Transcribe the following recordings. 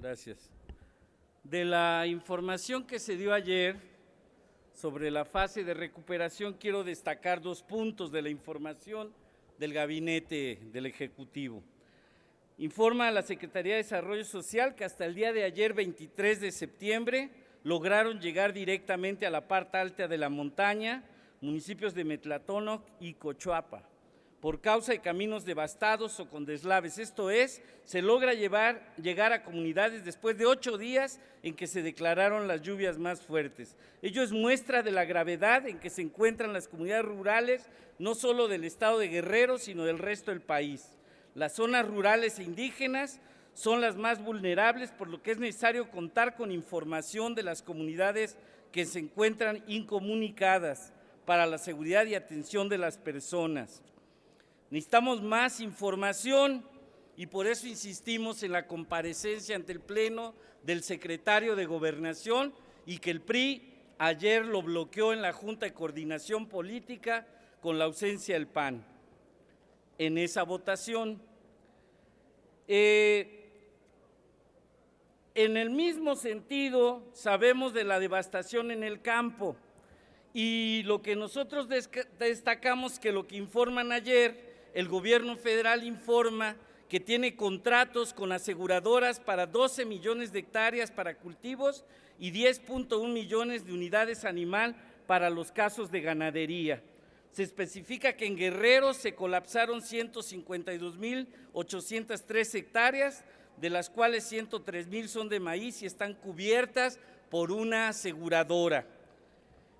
Gracias. De la información que se dio ayer sobre la fase de recuperación, quiero destacar 2 puntos de la información del Gabinete del Ejecutivo. Informa a la Secretaría de Desarrollo Social que hasta el día de ayer, 23 de septiembre, lograron llegar directamente a la parte alta de la montaña, municipios de Metlatónoc y Cochuapa, por causa de caminos devastados o con deslaves. Esto es, se logra llegar a comunidades después de 8 días en que se declararon las lluvias más fuertes. Ello es muestra de la gravedad en que se encuentran las comunidades rurales, no solo del estado de Guerrero, sino del resto del país. Las zonas rurales e indígenas son las más vulnerables, por lo que es necesario contar con información de las comunidades que se encuentran incomunicadas para la seguridad y atención de las personas. Necesitamos más información y por eso insistimos en la comparecencia ante el Pleno del secretario de Gobernación y que el PRI ayer lo bloqueó en la Junta de Coordinación Política con la ausencia del PAN en esa votación. En el mismo sentido, sabemos de la devastación en el campo y lo que nosotros destacamos que lo que informan ayer, el gobierno federal informa que tiene contratos con aseguradoras para 12 millones de hectáreas para cultivos y 10.1 millones de unidades animal para los casos de ganadería. Se especifica que en Guerrero se colapsaron 152.803 hectáreas, de las cuales 103.000 son de maíz y están cubiertas por una aseguradora.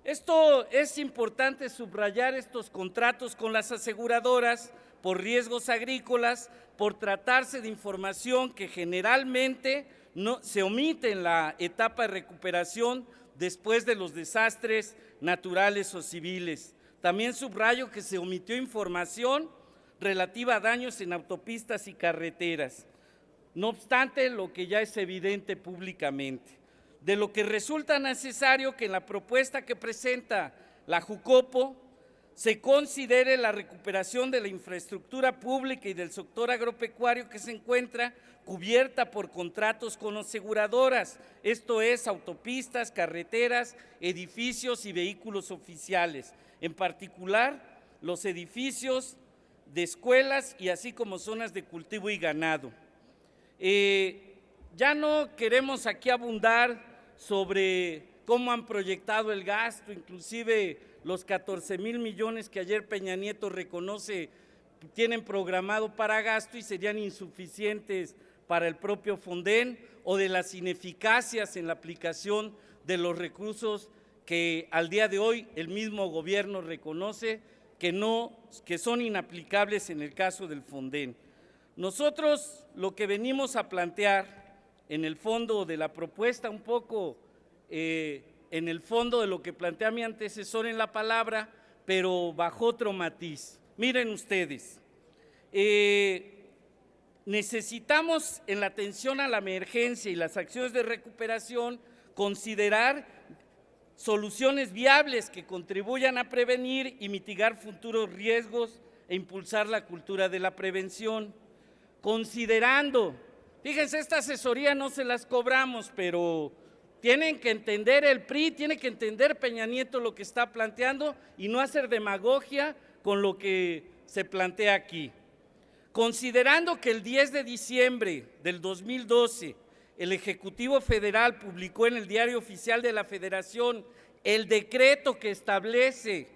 Esto es importante subrayar estos contratos con las aseguradoras por riesgos agrícolas, por tratarse de información que generalmente no se omite en la etapa de recuperación después de los desastres naturales o civiles. También subrayo que se omitió información relativa a daños en autopistas y carreteras. No obstante, lo que ya es evidente públicamente, de lo que resulta necesario que en la propuesta que presenta la Jucopo se considere la recuperación de la infraestructura pública y del sector agropecuario que se encuentra cubierta por contratos con aseguradoras, esto es, autopistas, carreteras, edificios y vehículos oficiales, en particular los edificios de escuelas y así como zonas de cultivo y ganado. Ya no queremos aquí abundar sobre cómo han proyectado el gasto, inclusive los 14,000 millones que ayer Peña Nieto reconoce tienen programado para gasto y serían insuficientes para el propio Fonden, o de las ineficacias en la aplicación de los recursos que al día de hoy el mismo gobierno reconoce que son inaplicables en el caso del Fonden. Nosotros lo que venimos a plantear en el fondo de la propuesta, un poco en el fondo de lo que plantea mi antecesor en la palabra, pero bajo otro matiz. Miren ustedes, necesitamos en la atención a la emergencia y las acciones de recuperación considerar soluciones viables que contribuyan a prevenir y mitigar futuros riesgos e impulsar la cultura de la prevención. Considerando, fíjense, esta asesoría no se las cobramos, pero tienen que entender el PRI, tiene que entender Peña Nieto lo que está planteando y no hacer demagogia con lo que se plantea aquí. Considerando que el 10 de diciembre del 2012 el Ejecutivo Federal publicó en el Diario Oficial de la Federación el decreto que establece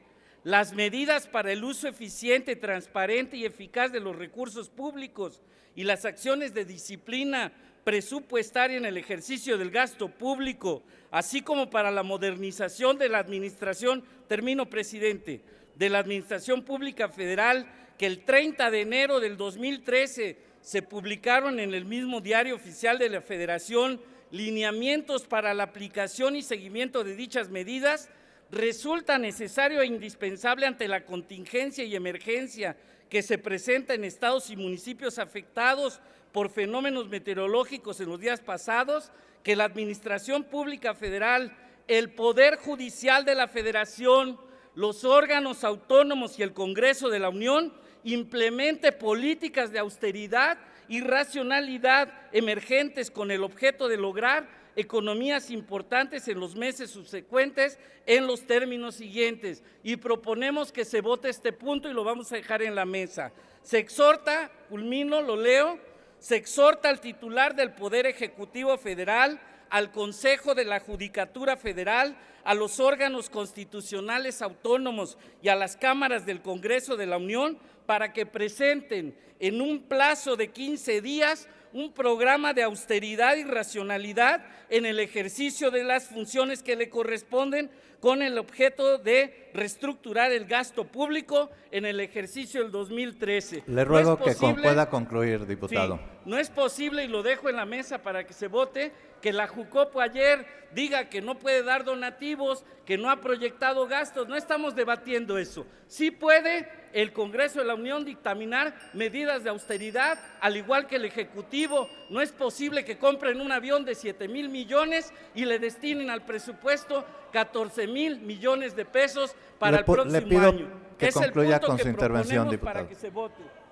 las medidas para el uso eficiente, transparente y eficaz de los recursos públicos y las acciones de disciplina presupuestaria en el ejercicio del gasto público, así como para la modernización de la administración, termino, presidente, de la Administración Pública Federal, que el 30 de enero del 2013 se publicaron en el mismo Diario Oficial de la Federación lineamientos para la aplicación y seguimiento de dichas medidas, resulta necesario e indispensable ante la contingencia y emergencia que se presenta en estados y municipios afectados por fenómenos meteorológicos en los días pasados, que la Administración Pública Federal, el Poder Judicial de la Federación, los órganos autónomos y el Congreso de la Unión implemente políticas de austeridad y racionalidad emergentes con el objeto de lograr economías importantes en los meses subsecuentes en los términos siguientes. Y proponemos que se vote este punto y lo vamos a dejar en la mesa. Se exhorta, culmino, lo leo, se exhorta al titular del Poder Ejecutivo Federal, al Consejo de la Judicatura Federal, a los órganos constitucionales autónomos y a las cámaras del Congreso de la Unión para que presenten en un plazo de 15 días un programa de austeridad y racionalidad en el ejercicio de las funciones que le corresponden con el objeto de reestructurar el gasto público en el ejercicio del 2013. Le ruego que pueda concluir, diputado. Sí, no es posible, y lo dejo en la mesa para que se vote, que la Jucopo ayer diga que no puede dar donativos, que no ha proyectado gastos. No estamos debatiendo eso. Sí puede el Congreso de la Unión dictaminar medidas de austeridad, al igual que el Ejecutivo. No es posible que compren un avión de 7,000 millones y le destinen al presupuesto 14,000 millones de pesos para el próximo año. Que concluya con su intervención, diputado. Para diputado. que se vote.